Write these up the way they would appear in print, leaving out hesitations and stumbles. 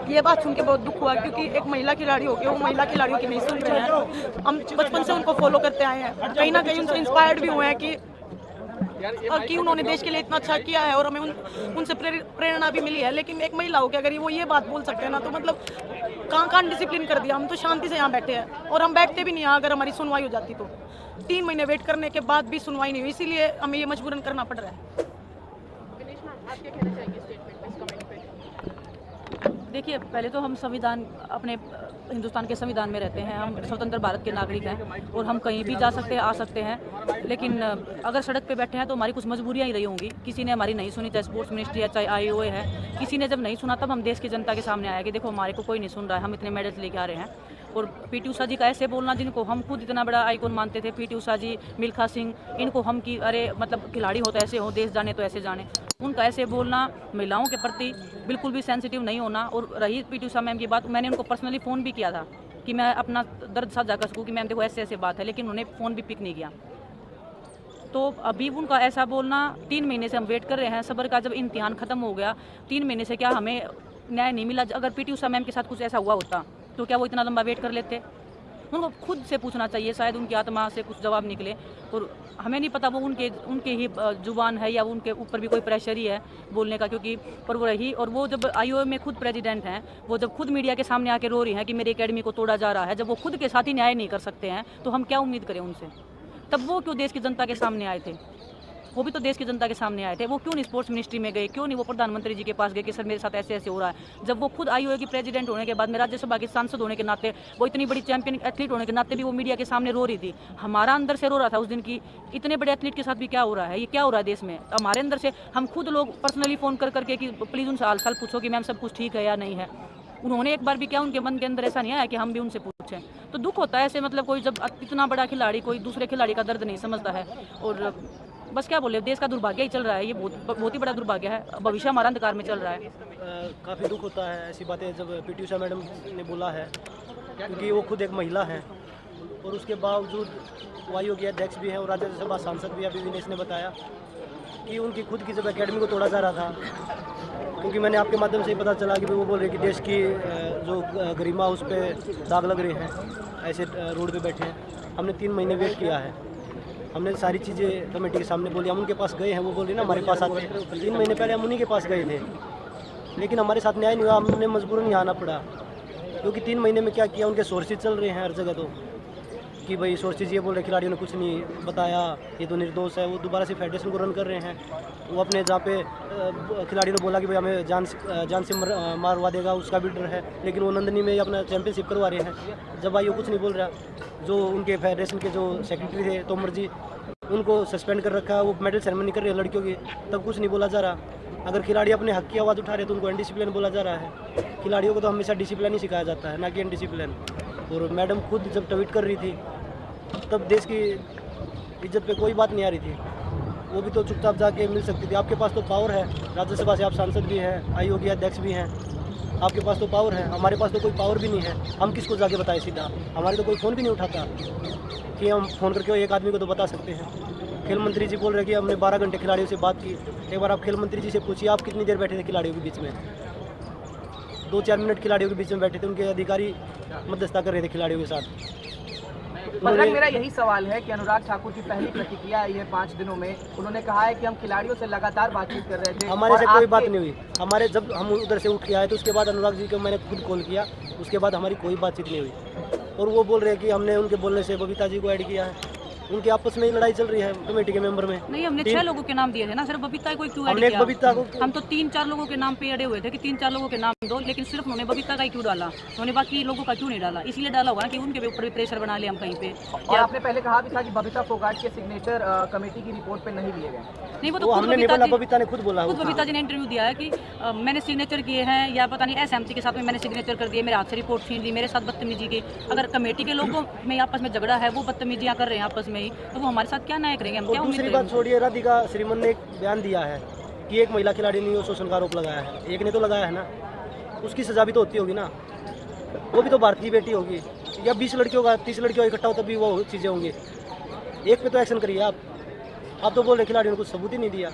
ये बात सुन के बहुत दुख हुआ, क्योंकि एक महिला खिलाड़ी हो के वो महिला खिलाड़ियों की नहीं सुन रहे हैं। हम बचपन से उनको फॉलो करते आए हैं, कहीं ना कहीं उनसे इंस्पायर्ड भी हुए हैं कि उन्होंने देश के लिए इतना अच्छा किया है और हमें उनसे प्रेरणा भी मिली है। लेकिन एक महिला हो के अगर वो ये बात बोल सकते हैं ना, तो मतलब कहाँ डिसिप्लिन कर दिया। हम तो शांति से यहाँ बैठे हैं और हम बैठते भी नहीं यहाँ, अगर हमारी सुनवाई हो जाती तो। 3 महीने वेट करने के बाद भी सुनवाई नहीं हुई, इसीलिए हमें ये मजबूरन करना पड़ रहा है। देखिए, पहले तो हम संविधान, अपने हिंदुस्तान के संविधान में रहते हैं, हम स्वतंत्र भारत के नागरिक हैं और हम कहीं भी जा सकते हैं, आ सकते हैं। लेकिन अगर सड़क पे बैठे हैं तो हमारी कुछ मजबूरियां ही रही होंगी। किसी ने हमारी नहीं सुनी, चाहे स्पोर्ट्स मिनिस्ट्री है, चाहे IOA है, किसी ने जब नहीं सुना तब हम देश की जनता के सामने आया कि देखो हमारे को कोई नहीं सुन रहा है, हम इतने मेडल्स लेके आ रहे हैं। और PT उषा जी का ऐसे बोलना, जिनको हम खुद इतना बड़ा आइकॉन मानते थे, PT उषा जी, मिल्खा सिंह, इनको हम कि अरे मतलब खिलाड़ी हो तो ऐसे हो, देश जाने तो ऐसे जाने, उनका ऐसे बोलना, महिलाओं के प्रति बिल्कुल भी सेंसिटिव नहीं होना। और रही PT उषा मैम की बात, मैंने उनको पर्सनली फ़ोन भी किया था कि मैं अपना दर्द साझा कर सकूँ कि मैम देखो ऐसे ऐसे बात है, लेकिन उन्होंने फ़ोन भी पिक नहीं किया। तो अभी उनका ऐसा बोलना, 3 महीने से हम वेट कर रहे हैं, सब्र का जब इम्तिहान ख़त्म हो गया, 3 महीने से क्या हमें न्याय नहीं मिला। अगर PT उषा मैम के साथ कुछ ऐसा हुआ होता तो क्या वो इतना लंबा वेट कर लेते? उनको खुद से पूछना चाहिए, शायद उनकी आत्मा से कुछ जवाब निकले। और हमें नहीं पता वो उनके ही जुबान है या उनके ऊपर भी कोई प्रेशर ही है बोलने का, क्योंकि पर वो रही। और वो जब IOA में खुद प्रेसिडेंट हैं, वो जब खुद मीडिया के सामने आके रो रही हैं कि मेरी एकेडमी को तोड़ा जा रहा है, जब वो खुद के साथ ही न्याय नहीं कर सकते हैं तो हम क्या उम्मीद करें उनसे? तब वो क्यों देश की जनता के सामने आए थे? वो भी तो देश की जनता के सामने आए थे। वो क्यों नहीं स्पोर्ट्स मिनिस्ट्री में गए? क्यों नहीं वो प्रधानमंत्री जी के पास गए कि सर मेरे साथ ऐसे ऐसे हो रहा है? जब वो खुद IOA की प्रेसिडेंट होने के बाद में, राज्यसभा के सांसद होने के नाते, वो इतनी बड़ी चैंपियन एथलीट होने के नाते भी वो मीडिया के सामने रो रही थी। हमारा अंदर से रो रहा था उस दिन की इतने बड़े एथलीट के साथ भी क्या हो रहा है, ये क्या हो रहा है देश में। हमारे अंदर से हम खुद लोग पर्सनली फ़ोन कर करके कि प्लीज़ उनसे हाल चाल पूछो कि मैम सब कुछ ठीक है या नहीं है। उन्होंने एक बार भी क्या, उनके मन के अंदर ऐसा नहीं आया कि हम भी उनसे पूछें? तो दुख होता है ऐसे, मतलब कोई जब इतना बड़ा खिलाड़ी कोई दूसरे खिलाड़ी का दर्द नहीं समझता है। और बस क्या बोले, देश का दुर्भाग्य ही चल रहा है, ये बहुत ही बड़ा दुर्भाग्य है। भविष्य हमारा अंधकार में चल रहा है। काफ़ी दुख होता है ऐसी बातें जब PT उषा मैडम ने बोला है, क्योंकि वो खुद एक महिला हैं और उसके बावजूद वो आयोग के अध्यक्ष भी हैं और राज्यसभा सांसद भी। अभी विनेश ने बताया कि उनकी खुद की जब एकेडमी को तोड़ा जा रहा था, क्योंकि मैंने आपके माध्यम से ही पता चला कि वो बोल रहे कि देश की जो गरिमा उस पर दाग लग रहे हैं, ऐसे रोड पे बैठे हैं। हमने 3 महीने वेट किया है, हमने सारी चीज़ें कमेटी के सामने बोली। हम उनके पास गए हैं, वो बोल रही ना हमारे पास आते हैं। 3 महीने पहले हम उन्हीं के पास गए थे, लेकिन हमारे साथ न्याय नहीं हुआ। हमने मजबूरन यहाँ आना पड़ा, क्योंकि 3 महीने में क्या किया, उनके सोर्सेज चल रहे हैं हर जगह तो कि भाई सोर्सेज ये बोल रहे खिलाड़ियों ने कुछ नहीं बताया, ये तो निर्दोष है। वो दोबारा से फेडरेशन को रन कर रहे हैं। वो अपने जहाँ पे खिलाड़ियों ने बोला कि भाई हमें जान से मारवा देगा, उसका भी डर है, लेकिन वो नंदनी में अपना चैंपियनशिप करवा रहे हैं। जब भाई वो कुछ नहीं बोल रहा, जो उनके फेडरेशन के जो सेक्रेटरी थे तोमर जी, उनको सस्पेंड कर रखा, वो मेडल सेरेमनी कर रहे हैं लड़कियों की, तब कुछ नहीं बोला जा रहा। अगर खिलाड़ी अपने हक की आवाज़ उठा रहे तो उनको अनडिसिप्लिन बोला जा रहा है। खिलाड़ियों को तो हमेशा डिसिप्लिन ही सिखाया जाता है, ना कि अनडिसिप्लिन। और मैडम खुद जब ट्वीट कर रही थी तब देश की इज्जत पे कोई बात नहीं आ रही थी। वो भी तो चुपचाप जाके मिल सकती थी। आपके पास तो पावर है, राज्यसभा से आप सांसद भी हैं, IOA के अध्यक्ष भी हैं, आपके पास तो पावर है। हमारे पास तो कोई पावर भी नहीं है। हम किसको जाके बताएं सीधा? हमारे तो कोई फ़ोन भी नहीं उठाता कि हम फ़ोन करके एक आदमी को तो बता सकते हैं। खेल मंत्री जी बोल रहे कि हमने 12 घंटे खिलाड़ियों से बात की। एक बार आप खेल मंत्री जी से पूछिए, आप कितनी देर बैठे थे खिलाड़ियों के बीच में? 2-4 मिनट खिलाड़ियों के बीच में बैठे थे, उनके अधिकारी मध्यस्थता कर रहे थे खिलाड़ियों के साथ। मेरा यही सवाल है कि अनुराग ठाकुर की पहली प्रतिक्रिया आई है 5 दिनों में। उन्होंने कहा है कि हम खिलाड़ियों से लगातार बातचीत कर रहे थे, हमारे से कोई बात नहीं हुई। हमारे जब हम उधर से उठ के आए तो उसके बाद अनुराग जी को मैंने खुद कॉल किया, उसके बाद हमारी कोई बातचीत नहीं हुई। और वो बोल रहे हैं कि हमने उनके बोलने से बबीता जी को ऐड किया है। उनके आपस में ही लड़ाई चल रही है कमेटी के मेंबर में। नहीं, हमने 6 लोगों के नाम दिए थे ना, सिर्फ बबीता को क्यों ऐड हमने किया? बबीता को, हम तो 3-4 लोगों के नाम पे अड़े हुए थे कि 3-4 लोगों के नाम दो, लेकिन सिर्फ उन्होंने बबीता का ही क्यों डाला? उन्होंने बाकी लोगों का क्यों नहीं डाला? इसलिए डाला होगा कि उनके ऊपर भी प्रेशर बना लिया हम कहीं पे। और आपने पहले कहा भी था कि बबीता फोगाट के सिग्नेचर कमेटी की रिपोर्ट पे नहीं लिए गए। नहीं, वो तो हमने नहीं बोला, बबीता ने खुद बोला। खुद बबीता जी ने इंटरव्यू दिया है कि मैंने सिग्नेचर किए हैं या पता नहीं SMC के साथ में मैंने सिग्नेचर कर दिए, मेरे हाथ से रिपोर्ट छीन ली, मेरे साथ बदतमीजी की। अगर कमेटी के लोगों में आपस में झगड़ा है, वो बदतमीजियाँ कर रहे हैं आपस में ही, तो वो हमारे साथ क्या न्याय करेंगे? हम क्या उम्मीद दूसरी बात छोड़िए, राधिका श्रीमन ने एक बयान दिया है कि एक महिला खिलाड़ी ने शोषण का आरोप लगाया है। एक ने तो लगाया है ना, उसकी सजा भी तो होती होगी ना। वो भी तो भारतीय बेटी होगी, या 20 लड़कियों का 30 लड़कियों इकट्ठा हो तब भी वो चीज़ें होंगी। एक पे तो एक्शन करिए आप। अब तो बोल रहे खिलाड़ियों ने कुछ सबूत ही नहीं दिया।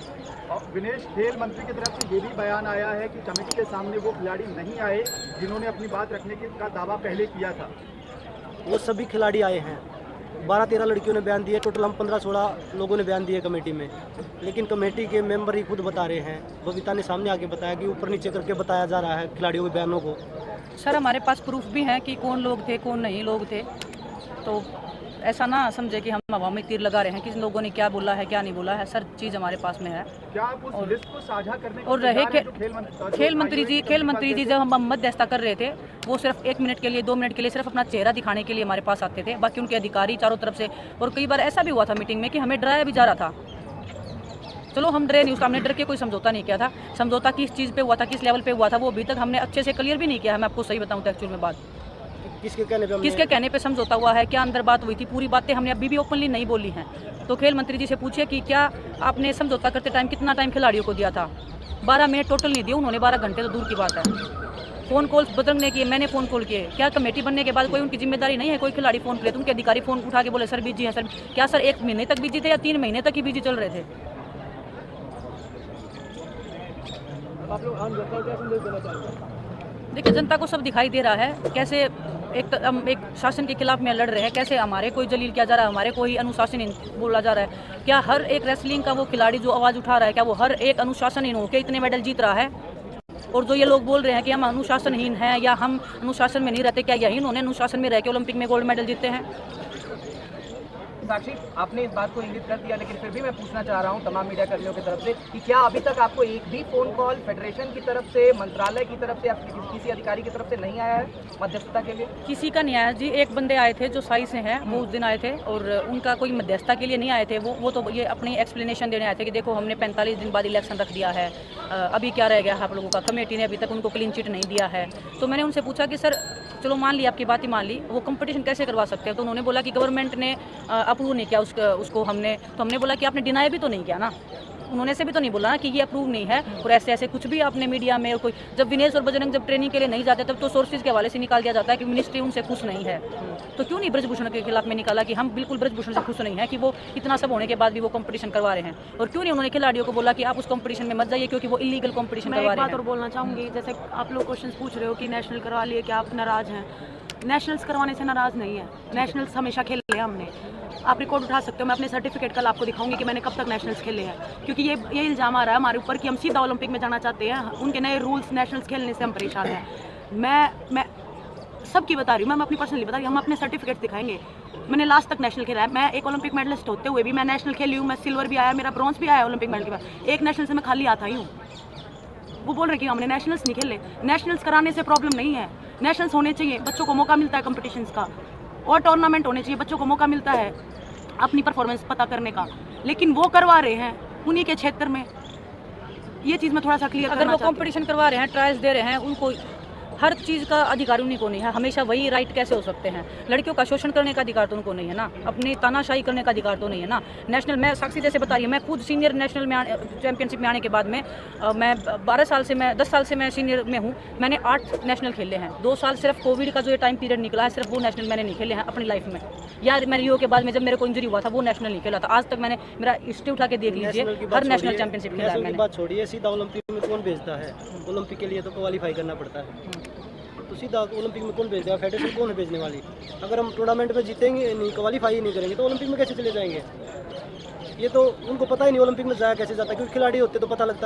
और विनेश, खेल मंत्री की तरफ से ये भी बयान आया है कि कमेटी के सामने वो खिलाड़ी नहीं आए जिन्होंने अपनी बात रखने का दावा पहले किया था। वो सभी खिलाड़ी आए हैं, 12-13 लड़कियों ने बयान दिए, टोटल हम 15-16 लोगों ने बयान दिए कमेटी में। लेकिन कमेटी के मेंबर ही खुद बता रहे हैं, बबीता ने सामने आके बताया कि ऊपर नीचे करके बताया जा रहा है खिलाड़ियों के बयानों को। सर हमारे पास प्रूफ भी हैं कि कौन लोग थे कौन नहीं लोग थे, तो ऐसा ना समझे कि हम हवा में तीर लगा रहे हैं कि लोगों ने क्या बोला है क्या नहीं बोला है। सर चीज़ हमारे पास में है। क्या आप उस लिस्ट को साझा करने और रहे खेल मंत्री मंत्री जी जब हम मध्यस्थता कर रहे थे, वो सिर्फ 1 मिनट के लिए 2 मिनट के लिए सिर्फ अपना चेहरा दिखाने के लिए हमारे पास आते थे। बाकी उनके अधिकारी चारों तरफ से, और कई बार ऐसा भी हुआ था मीटिंग में कि हमें डराया भी जा रहा था। चलो हम डरे नहीं, उसका हमने डर के कोई समझौता नहीं किया था। समझौता किस चीज़ पे हुआ था, किस लेवल पे हुआ था, वो अभी तक हमने अच्छे से क्लियर भी नहीं किया है। मैं आपको सही बताऊँ तो एक्चुअल में बात किसके कहने पे समझौता हुआ है, क्या अंदर बात हुई थी, पूरी बातें हमने अभी भी ओपनली नहीं बोली हैं। तो खेल मंत्री जी से पूछिए कि क्या आपने समझौता करते टाइम कितना टाइम खिलाड़ियों को दिया था। 12 मिनट टोटल नहीं दिए उन्होंने, 12 घंटे तो दूर की बात है। फ़ोन कॉल बजरंग ने किए, मैंने फ़ोन कॉल किए। क्या कमेटी बनने के बाद कोई उनकी जिम्मेदारी नहीं है? कोई खिलाड़ी फ़ोन करे तो उनके अधिकारी फ़ोन उठा के बोले सर बिजी है सर। क्या सर 1 महीने तक बिजी थे या 3 महीने तक ही बिजी चल रहे थे? देखिए जनता को सब दिखाई दे रहा है कैसे एक शासन के खिलाफ में लड़ रहे हैं, कैसे हमारे कोई जलील किया जा रहा है, हमारे कोई अनुशासनहीन बोला जा रहा है। क्या हर एक रेसलिंग का वो खिलाड़ी जो आवाज़ उठा रहा है, क्या वो हर एक अनुशासनहीन होकर इतने मेडल जीत रहा है? और जो ये लोग बोल रहे हैं कि हम अनुशासनहीन हैं या हम अनुशासन में नहीं रहते, क्या यही उन्होंने अनुशासन में रह के ओलंपिक में गोल्ड मेडल जीते हैं? साक्षी, आपने इस बात को इंगित कर दिया, लेकिन फिर भी मैं पूछना चाह रहा हूं तमाम मीडिया कर्मियों की तरफ से कि क्या अभी तक आपको एक भी फोन कॉल फेडरेशन की तरफ से, मंत्रालय की तरफ से या किसी अधिकारी की तरफ से नहीं आया है मध्यस्थता के लिए? किसी का नहीं आया जी। एक बंदे आए थे जो साई से हैं, वो उस दिन आए थे और उनका कोई मध्यस्थता के लिए नहीं आए थे। वो तो ये अपनी एक्सप्लेनेशन देने आए थे कि देखो हमने 45 दिन बाद इलेक्शन रख दिया है, अभी क्या रह गया आप लोगों का, कमेटी ने अभी तक उनको क्लीन चिट नहीं दिया है। तो मैंने उनसे पूछा कि सर चलो मान ली आपकी बात ही मान ली, वो कंपटीशन कैसे करवा सकते हैं? तो उन्होंने बोला कि गवर्नमेंट ने अप्रूव नहीं किया उसको हमने बोला कि आपने डिनाई भी तो नहीं किया ना, उन्होंने से भी तो नहीं बोला ना कि ये अप्रूव नहीं है। और ऐसे ऐसे कुछ भी आपने मीडिया में, और कोई जब विनेश और बजरंग जब ट्रेनिंग के लिए नहीं जाते तब तो सोर्सेज के हवाले से निकाल दिया जाता है कि मिनिस्ट्री उनसे खुश नहीं है। तो क्यों नहीं ब्रजभूषण के खिलाफ में निकाला कि हम बिल्कुल ब्रजभूषण से खुश नहीं है कि वो इतना सब होने के बाद भी वो कंपटीशन करवा रहे हैं? और क्यों नहीं उन्होंने खिलाड़ियों को बोला कि आप उस कंपटीशन में मत जाइए क्योंकि वो इलीगल कंपटीशन करवा रहे हैं? और बोलना चाहूँगी, जैसे आप लोग क्वेश्चन पूछ रहे हो कि नेशनल करवा लिए, क्या आप नाराज हैं? नेशनल्स करवाने से नाराज नहीं है, नेशनल्स हमेशा खेले हैं हमने। आप रिकॉर्ड उठा सकते हो, मैं अपने सर्टिफिकेट कल आपको दिखाऊंगी कि मैंने कब तक नेशनल्स खेले हैं। क्योंकि ये इल्ज़ाम आ रहा है हमारे ऊपर कि हम सीधा ओलंपिक में जाना चाहते हैं, उनके नए रूल्स नेशनल्स खेलने से हम परेशान हैं। मैं सबकी बता रही हूँ, मैं अपनी पर्सनली बता रही हूँ, हम अपने सर्टिफिकेट दिखाएंगे। मैंने लास्ट तक नेशनल खेला है, मैं एक ओलंपिक मेडलिस्ट होते हुए भी मैं नेशनल खेली हूँ, मैं सिल्वर भी आया, मेरा ब्रॉन्ज भी आया ओलंपिक मेडल के बाद। एक नेशनल से मैं खाली आता ही हूँ। वो बोल रहे कि हमने नेशनल्स नहीं खेले। नेशनल्स कराने से प्रॉब्लम नहीं है, नेशनल्स होने चाहिए, बच्चों को मौका मिलता है कंपटीशंस का, और टूर्नामेंट होने चाहिए, बच्चों को मौका मिलता है अपनी परफॉर्मेंस पता करने का। लेकिन वो करवा रहे हैं उन्हीं के क्षेत्र में, ये चीज़ मैं थोड़ा सा क्लियर अगर वो कंपटीशन करवा रहे हैं, ट्रायल्स दे रहे हैं, उनको हर चीज़ का अधिकार उन्हीं को नहीं है। हमेशा वही राइट कैसे हो सकते हैं? लड़कियों का शोषण करने का अधिकार तो उनको नहीं है ना, अपनी तानाशाही करने का अधिकार तो नहीं है ना। नेशनल, मैं साक्षी जैसे बता रही हूँ, मैं खुद सीनियर नेशनल में चैंपियनशिप में आने के बाद में मैं 10 साल से मैं सीनियर में हूँ। मैंने 8 नेशनल खेले हैं। 2 साल सिर्फ कोविड का जो ये टाइम पीरियड निकला है, सिर्फ वो नेशनल मैंने नहीं खेले हैं अपनी लाइफ में। यार मैं रियो के बाद में जब मेरे को इंजरी हुआ था, वो नेशनल नहीं खेला था। आज तक मैंने मेरा हिस्ट्री उठा के देख लीजिए, हर नेशनल चैंपियनशिप खेला है मैंने। बात छोड़िए, सीधा ओलंपिक में कौन भेजता है? ओलंपिक के लिए तो क्वालिफाई करना पड़ता है, तो सीधा ओलंपिक में कौन भेज देगा? फेडरेशन कौन है भेजने वाली? अगर हम टूर्नामेंट में जीतेंगे नहीं, क्वालिफाई ही नहीं करेंगे तो ओलंपिक में कैसे चले जाएंगे? ये तो उनको पता ही नहीं ओलंपिक में जाया कैसे जाता है, क्योंकि खिलाड़ी होते तो पता लगता है।